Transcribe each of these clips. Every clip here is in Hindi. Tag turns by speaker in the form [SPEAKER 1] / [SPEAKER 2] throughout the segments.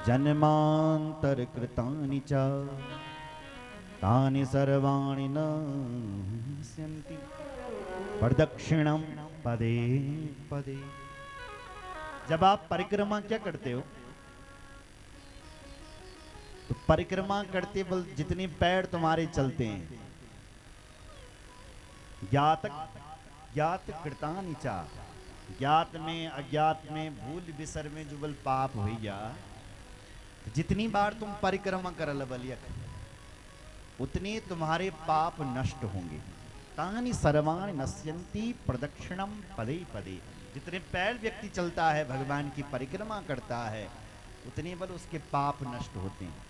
[SPEAKER 1] जन्मांतर कृतानि च तानि सर्वाणि नश्यन्ति प्रदक्षिणम पदे पदे। जब आप परिक्रमा क्या करते हो, तो परिक्रमा करते बल जितने पैर तुम्हारे चलते हैं, ज्ञात ज्ञात कृतानि च, ज्ञात में अज्ञात में भूल विसर में जो बल पाप भैया, जितनी बार तुम परिक्रमा करल बलियक उतने तुम्हारे पाप नष्ट होंगे। तानि सर्वाणि नश्यन्ति प्रदक्षिणम पदे पदे। जितने पैर व्यक्ति चलता है, भगवान की परिक्रमा करता है, उतने बल उसके पाप नष्ट होते हैं।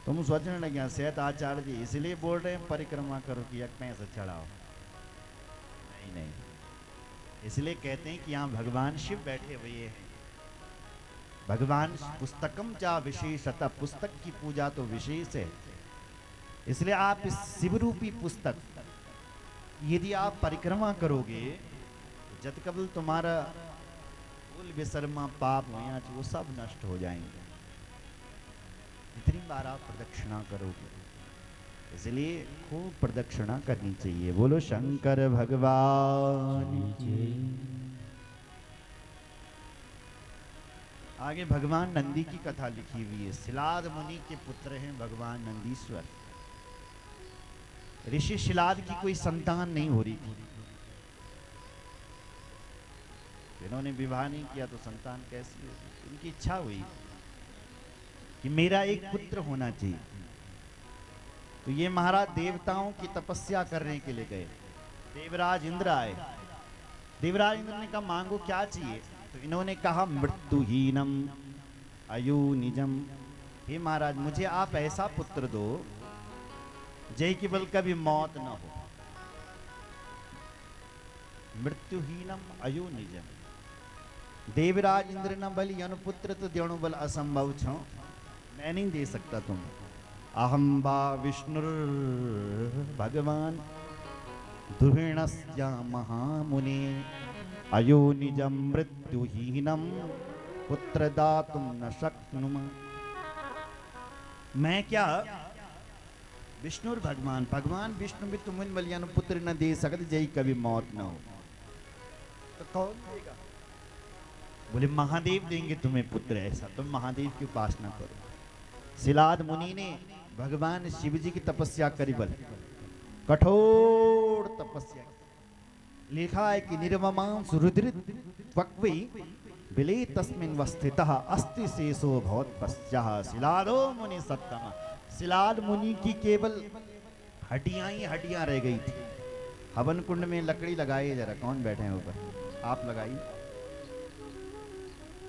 [SPEAKER 1] तुम सोचने लगे शायद आचार्य जी इसलिए बोल रहे हैं परिक्रमा करो कि एक पैसा चढ़ाओ। नहीं नहीं, इसलिए कहते हैं कि यहाँ भगवान शिव बैठे हुए हैं। भगवान पुस्तकम चा विशेषतः, पुस्तक की पूजा तो विशेष है। इसलिए आप इस शिवरूपी पुस्तक यदि आप परिक्रमा करोगे, जत कबल तुम्हारा भूल विसर्मा पाप हुआ वो सब नष्ट हो जाएंगे जितनी बार आप प्रदक्षिणा करोगे। इसलिए खूब प्रदक्षिणा करनी चाहिए। बोलो शंकर भगवान की। आगे भगवान नंदी की कथा लिखी हुई है। शिलाद मुनि के पुत्र हैं भगवान नंदीश्वर। ऋषि शिलाद की कोई संतान नहीं हो रही थी, इन्होंने विवाह नहीं किया तो संतान कैसी होगी। उनकी इच्छा हुई कि मेरा एक पुत्र होना चाहिए। तो ये महाराज देवताओं की तपस्या करने के लिए गए। देवराज इंद्र आए। देवराज इंद्र ने कहा मांगो क्या चाहिए। तो इन्होंने कहा मृत्युहीनम अयु निजम। हे महाराज मुझे आप ऐसा पुत्र दो जय की बल कभी मौत न हो। मृत्युहीनम अयु निजम। देवराज इंद्र न बलि अनुपुत्र तो देणु बल असंभव छो, मैं नहीं दे सकता तुम। अहम बा विष्णु भगवान दुर्णस्या महामुनि अयो निजम मृत्युहीनम पुत्र दातुम न शक्नुम। मैं क्या विष्णु भगवान, भगवान विष्णु भी तुम बलियान पुत्र न दे सकते जय कभी मौत न हो। तो कौन देगा? बोले महादेव देंगे तुम्हें पुत्र। ऐसा तुम महादेव की उपासना करो। शिलाद मुनि ने भगवान शिव जी की तपस्या करी, बल कठोर तपस्या। लिखा है कि निर्ममां सुरुद्रित वक्वी बिले तस्मिन् वस्थितः अस्ति शेषो भवत् पश्चाः शिलादो मुनि सत्तम। शिलाद मुनि की केवल हड्डियां ही हड्डियां रह गई थी। हवन कुंड में लकड़ी लगाइए जरा, कौन बैठे हैं ऊपर, आप लगाइए।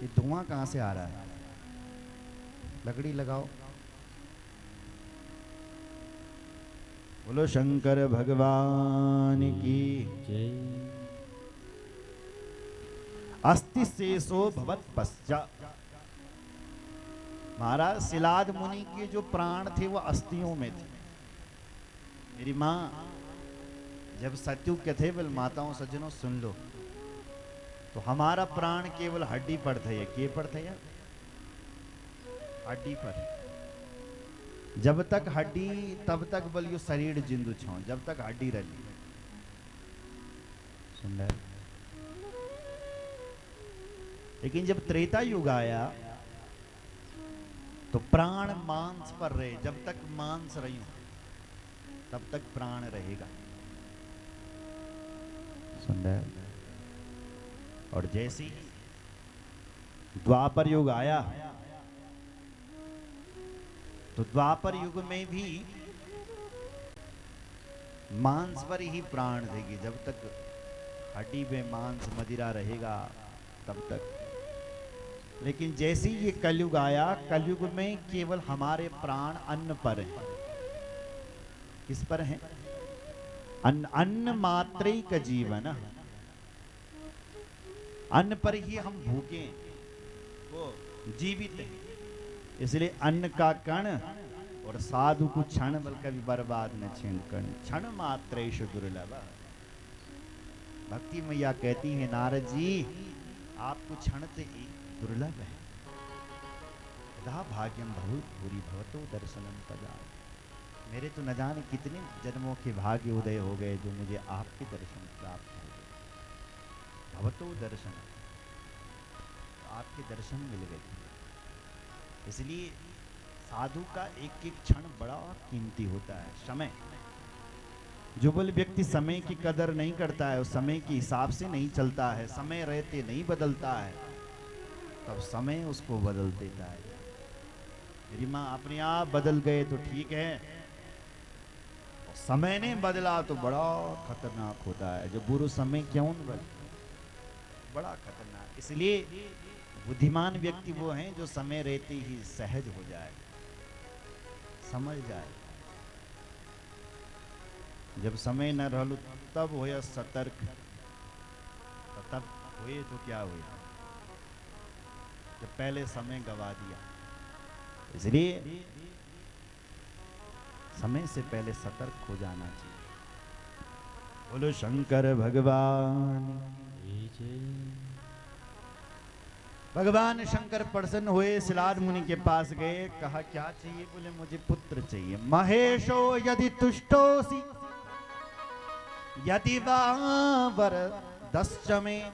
[SPEAKER 1] ये धुआं कहां से आ रहा है? लकड़ी लगाओ। बोलो शंकर भगवान की जय। अस्ति शेषो भवत् पश्चात्। महाराज शिलाद मुनि के जो प्राण थे वो अस्थियों में थे। मेरी माँ जब सत्युग के थे, बोल माताओं सज्जनों सुन लो, तो हमारा प्राण केवल हड्डी पर थे। के पर थे? हड्डी पर। जब तक हड्डी तब तक बोलियो शरीर जिंदु छो, जब तक हड्डी रही। सुन रहे? लेकिन जब त्रेता युग आया तो प्राण मांस पर रहे। जब तक मांस रही तब तक प्राण रहेगा। सुन रहे? और जैसी द्वापर युग आया तो द्वापर युग में भी मांस पर ही प्राण देगी। जब तक हड्डी में मांस मदिरा रहेगा तब तक। लेकिन जैसे ये कलयुग आया, कलयुग में केवल हमारे प्राण अन्न पर हैं। किस पर हैं? अन्न। अन्न मात्रैक जीवन। अन्न पर ही हम भूखे, वो जीवित हैं। इसलिए अन्न का कण और साधु को क्षण बल कभी बर्बाद न छीन कण। क्षण मात्रेश दुर्लभ। भक्ति मैया कहती है नारद जी आपको क्षण से दुर्लभ है। धा भाग्यम भवत भूरी भवतो दर्शनम तदा। मेरे तो न जाने कितने जन्मों के भाग्य उदय हो गए जो मुझे आपके दर्शन प्राप्त हो गए। भवतो दर्शन, आपके दर्शन मिल गए। इसलिए साधु का एक एक क्षण बड़ा कीमती होता है। समय, जो बल व्यक्ति समय की कदर नहीं करता है, उस समय के हिसाब से नहीं चलता है, समय रहते नहीं बदलता है, तब समय उसको बदल देता है। मेरी माँ अपने आप बदल गए तो ठीक है, और समय ने बदला तो बड़ा खतरनाक होता है। जो बुरा समय क्यों न बदले, बड़ा खतरनाक। इसलिए बुद्धिमान व्यक्ति वो हैं जो समय रहते ही सहज हो जाए, समझ जाए। जब समय न रहलु तब होया सतर्क, तब हुए तो क्या हुए, जब पहले समय गवा दिया। इसलिए समय से पहले सतर्क हो जाना चाहिए। बोलो शंकर भगवान। भगवान शंकर प्रसन्न हुए, शिलाद मुनि के पास गए, कहा क्या चाहिए? बोले मुझे पुत्र चाहिए। महेशो यदि तुष्टोसी यदि वर दश्च में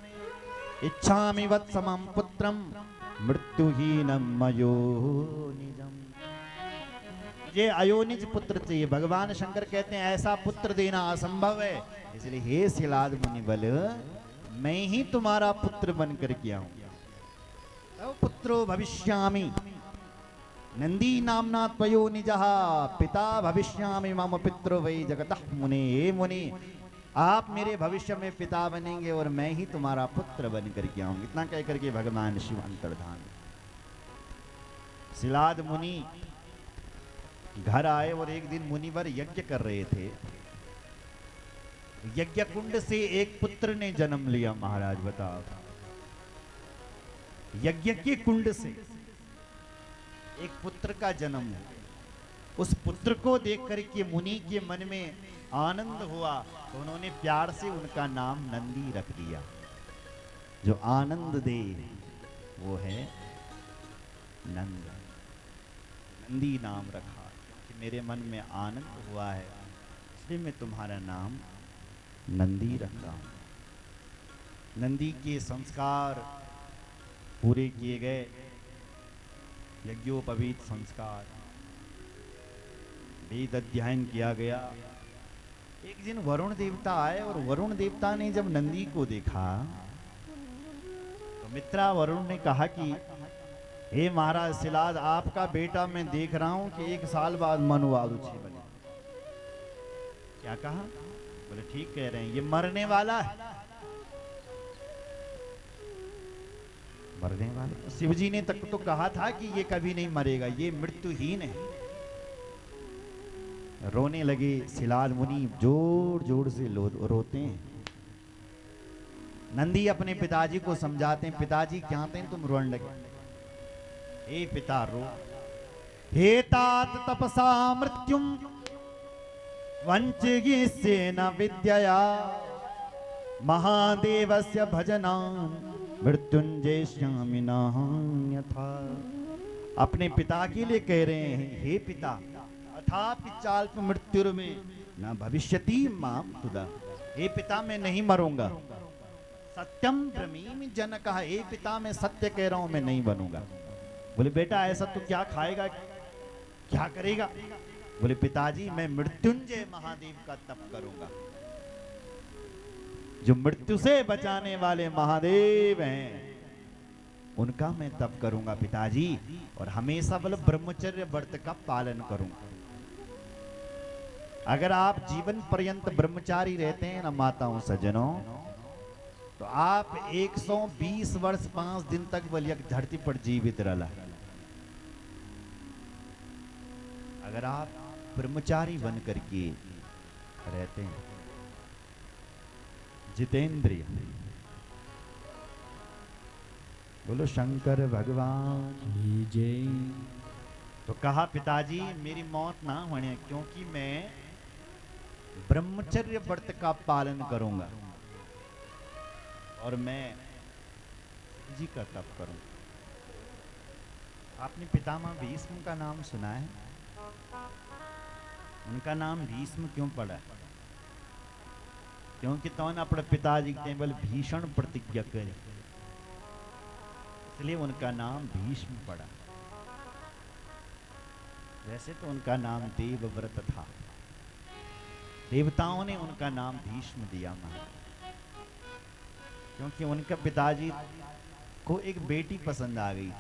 [SPEAKER 1] इच्छामि वत्समं पुत्रम मृत्युहीनम मयोनिजम। ये अयोनिज पुत्र चाहिए। भगवान शंकर कहते हैं ऐसा पुत्र देना असंभव है, इसलिए हे शिलाद मुनि बल, मैं ही तुम्हारा पुत्र बनकर के आऊंगा। पुत्रो भविष्यामि नंदी नामना त्वयो निजः, पिता भविष्यामि मम पितरो वै जगतः मुने। हे मुनि, आप मेरे भविष्य में पिता बनेंगे और मैं ही तुम्हारा पुत्र बन करके आऊंगा। इतना कह करके भगवान शिव अंतर्धान। शिलाद मुनि घर आए और एक दिन मुनिवर यज्ञ कर रहे थे। यज्ञ कुंड से एक पुत्र ने जन्म लिया। महाराज बताओ, यज्ञ के कुंड से एक पुत्र का जन्म है। उस पुत्र को देख करके मुनि के मन में आनंद हुआ, तो उन्होंने प्यार से उनका नाम नंदी रख दिया। जो आनंद दे वो है नंद। नंदी नाम रखा कि मेरे मन में आनंद हुआ है, इसलिए मैं तुम्हारा नाम नंदी रखा हूं। नंदी के संस्कार पूरे किए गए, यज्ञोपवीत संस्कार, वेद अध्ययन किया गया। एक दिन वरुण देवता आए और वरुण देवता ने जब नंदी को देखा तो मित्रा वरुण ने कहा कि हे महाराज शिलाद, आपका बेटा मैं देख रहा हूं कि 1 साल बाद मनुवादुची बने। क्या कहा? बोले ठीक कह रहे हैं, ये मरने वाला है। मरने वाला? शिव जी ने तक तो कहा था कि ये कभी नहीं मरेगा, ये मृत्युहीन है। रोने लगे शिलाद मुनि, जोर जोर से रोते हैं। नंदी अपने पिताजी को समझाते हैं, पिताजी क्या थे तुम रोने लगे? हे पिता रो। हे तात तपसा मृत्युम वंचगी से न विद्यया महादेवस्य भजनान मृत्युंजय श्यामिनान्यथा। अपने पिता के लिए कह रहे हैं, हे पिता, अथापि चाल्प मृत्युर में न भविष्यति माम तुदा। हे पिता, मैं नहीं मरूंगा। सत्यम ब्रमीमि जनकः, हे पिता, मैं सत्य कह रहा हूं, मैं नहीं बनूंगा। बोले बेटा ऐसा तो क्या खाएगा, क्या करेगा? बोले पिताजी मैं मृत्युंजय महादेव का तप करूंगा। जो मृत्यु से बचाने वाले महादेव हैं उनका मैं तप करूंगा पिताजी, और हमेशा मतलब ब्रह्मचर्य व्रत का पालन करूंगा। अगर आप जीवन पर्यंत ब्रह्मचारी रहते हैं ना माताओं सज्जनों, तो आप 120 वर्ष 5 दिन तक बलिया धरती पर जीवित रहला। अगर आप ब्रह्मचारी बन करके रहते हैं, जितेंद्रिय, बोलो शंकर भगवान की जय। तो कहा पिताजी मेरी मौत ना होने, क्योंकि मैं ब्रह्मचर्य व्रत का पालन करूंगा और मैं जी का तप करूंगा। आपने पितामह भीष्म का नाम सुना है? उनका नाम भीष्म क्यों पड़ा? क्योंकि तो अपने पिताजी के बल भीषण प्रतिज्ञा करी, इसलिए उनका नाम भीष्म पड़ा। वैसे तो उनका नाम देवव्रत था, देवताओं ने उनका नाम भीष्म दिया महाराज, क्योंकि उनका पिताजी को एक बेटी पसंद आ गई।